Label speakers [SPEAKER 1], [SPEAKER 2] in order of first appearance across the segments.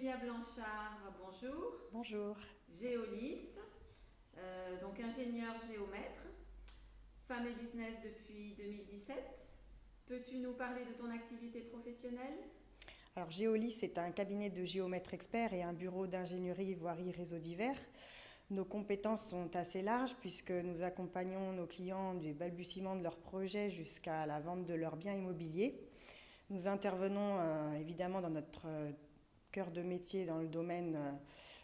[SPEAKER 1] Julia Blanchard, bonjour.
[SPEAKER 2] Bonjour.
[SPEAKER 1] Géolys, donc ingénieure géomètre, femme et business depuis 2017. Peux-tu nous parler de ton activité professionnelle?
[SPEAKER 2] Alors Géolys est un cabinet de géomètres experts et un bureau d'ingénierie voirie réseaux divers. Nos compétences sont assez larges puisque nous accompagnons nos clients du balbutiement de leurs projets jusqu'à la vente de leurs biens immobiliers. Nous intervenons évidemment dans notre cœur de métier dans le domaine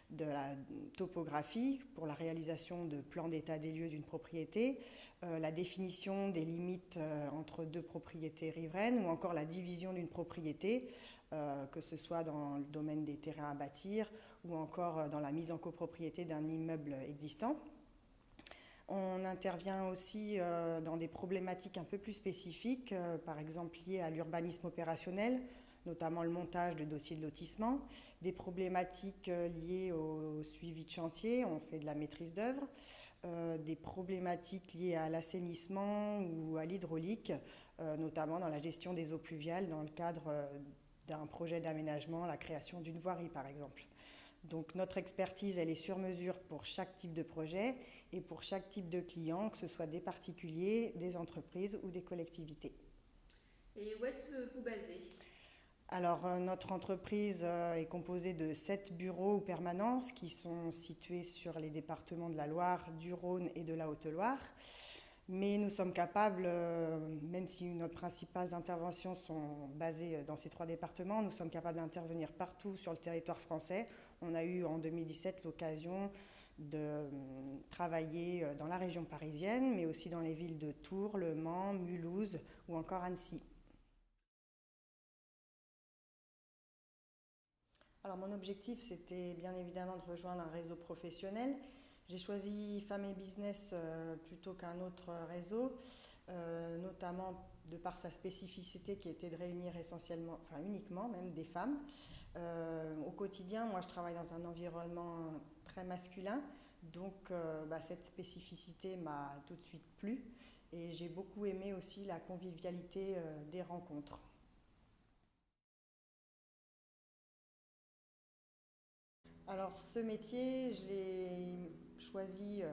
[SPEAKER 2] de la topographie pour la réalisation de plans d'état des lieux d'une propriété, la définition des limites entre deux propriétés riveraines ou encore la division d'une propriété, que ce soit dans le domaine des terrains à bâtir ou encore dans la mise en copropriété d'un immeuble existant. On intervient aussi dans des problématiques un peu plus spécifiques, par exemple liées à l'urbanisme opérationnel, notamment le montage de dossiers de lotissement, des problématiques liées au suivi de chantier, on fait de la maîtrise d'œuvre, des problématiques liées à l'assainissement ou à l'hydraulique, notamment dans la gestion des eaux pluviales dans le cadre d'un projet d'aménagement, la création d'une voirie par exemple. Donc notre expertise, elle est sur mesure pour chaque type de projet et pour chaque type de client, que ce soit des particuliers, des entreprises ou des collectivités.
[SPEAKER 1] Et où êtes-vous basé?
[SPEAKER 2] Alors notre entreprise est composée de 7 bureaux ou permanences qui sont situés sur les départements de la Loire, du Rhône et de la Haute-Loire. Mais nous sommes capables, même si nos principales interventions sont basées dans ces 3 départements, nous sommes capables d'intervenir partout sur le territoire français. On a eu en 2017 l'occasion de travailler dans la région parisienne, mais aussi dans les villes de Tours, Le Mans, Mulhouse ou encore Annecy. Alors mon objectif, c'était bien évidemment de rejoindre un réseau professionnel. J'ai choisi Femmes et Business plutôt qu'un autre réseau, notamment de par sa spécificité qui était de réunir essentiellement, enfin uniquement même des femmes. Au quotidien, moi je travaille dans un environnement très masculin, donc cette spécificité m'a tout de suite plu et j'ai beaucoup aimé aussi la convivialité des rencontres. Alors ce métier, je l'ai choisi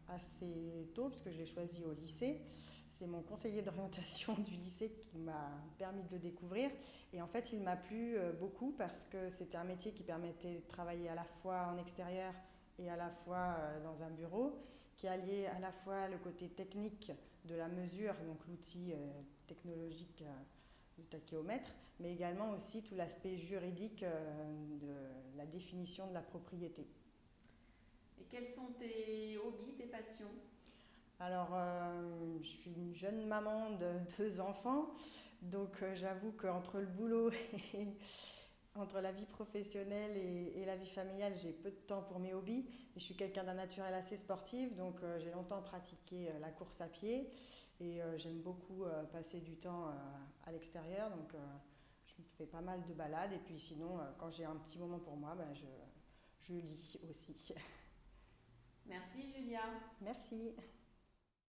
[SPEAKER 2] assez tôt, parce que je l'ai choisi au lycée. C'est mon conseiller d'orientation du lycée qui m'a permis de le découvrir. Et en fait, il m'a plu beaucoup parce que c'était un métier qui permettait de travailler à la fois en extérieur et à la fois dans un bureau, qui alliait à la fois le côté technique de la mesure, donc l'outil technologique du tachéomètre, mais également aussi tout l'aspect juridique de la définition de la propriété.
[SPEAKER 1] Et quels sont tes hobbies, tes passions?
[SPEAKER 2] Alors, je suis une jeune maman de 2 enfants, donc j'avoue qu'entre le boulot et entre la vie professionnelle et la vie familiale, j'ai peu de temps pour mes hobbies. Mais je suis quelqu'un d'un naturel assez sportif, donc j'ai longtemps pratiqué la course à pied et j'aime beaucoup passer du temps à l'extérieur. Donc je fais pas mal de balades et puis sinon, quand j'ai un petit moment pour moi, je lis aussi.
[SPEAKER 1] Merci Julia.
[SPEAKER 2] Merci.